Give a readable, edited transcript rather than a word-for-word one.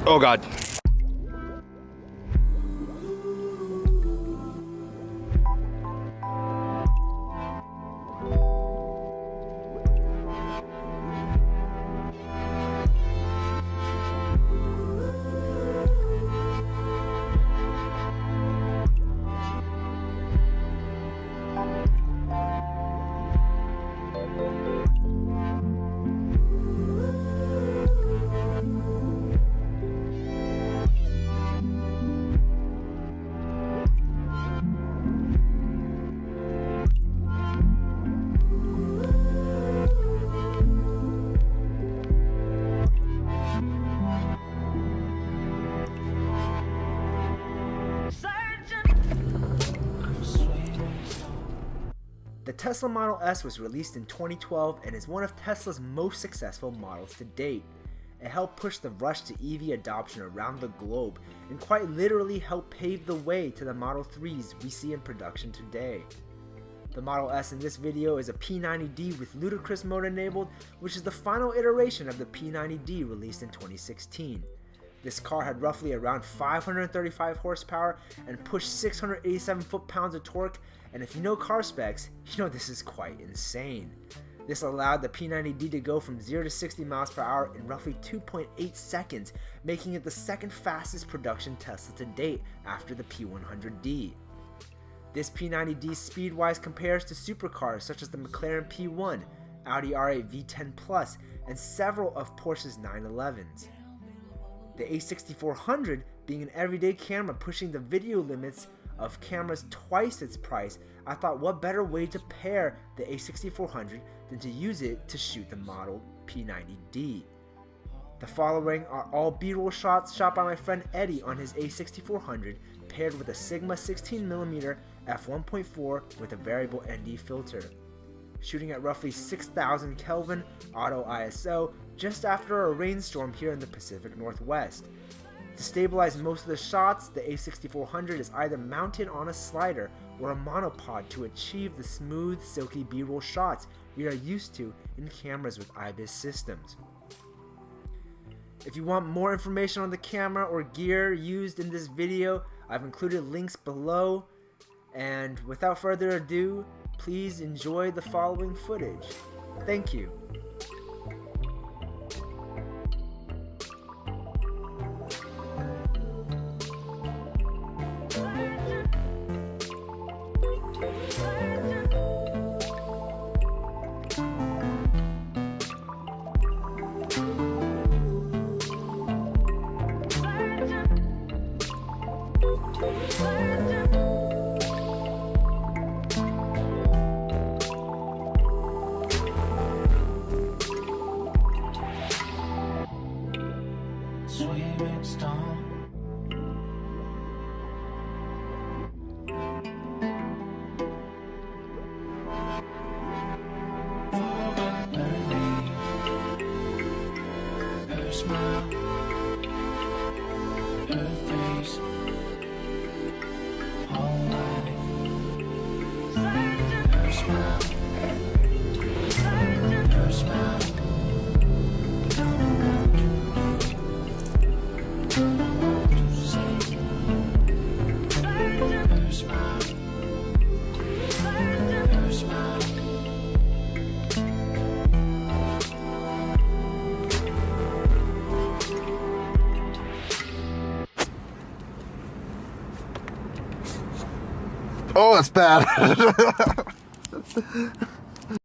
Oh God. The Tesla Model S was released in 2012 and is one of Tesla's most successful models to date. It helped push the rush to EV adoption around the globe and quite literally helped pave the way to the Model 3s we see in production today. The Model S in this video is a P90D with ludicrous mode enabled, which is the final iteration of the P90D released in 2016. This car had roughly around 535 horsepower and pushed 687 foot-pounds of torque, and if you know car specs, you know this is quite insane. This allowed the P90D to go from 0 to 60 miles per hour in roughly 2.8 seconds, making it the second fastest production Tesla to date after the P100D. This P90D speed-wise compares to supercars such as the McLaren P1, Audi R8 V10 Plus, and several of Porsche's 911s. The A6400 being an everyday camera pushing the video limits of cameras twice its price, I thought what better way to pair the A6400 than to use it to shoot the model P90D. The following are all B-roll shots shot by my friend Eddie on his A6400 paired with a Sigma 16mm f1.4 with a variable ND filter. Shooting at roughly 6000 Kelvin auto ISO just after a rainstorm here in the Pacific Northwest. To stabilize most of the shots, the A6400 is either mounted on a slider or a monopod to achieve the smooth, silky B-roll shots we are used to in cameras with IBIS systems. If you want more information on the camera or gear used in this video, I've included links below, and without further ado, please enjoy the following footage. Thank you. Swimming storm. Her smile, her face, whole life. Her smile, her smile. Oh, that's bad.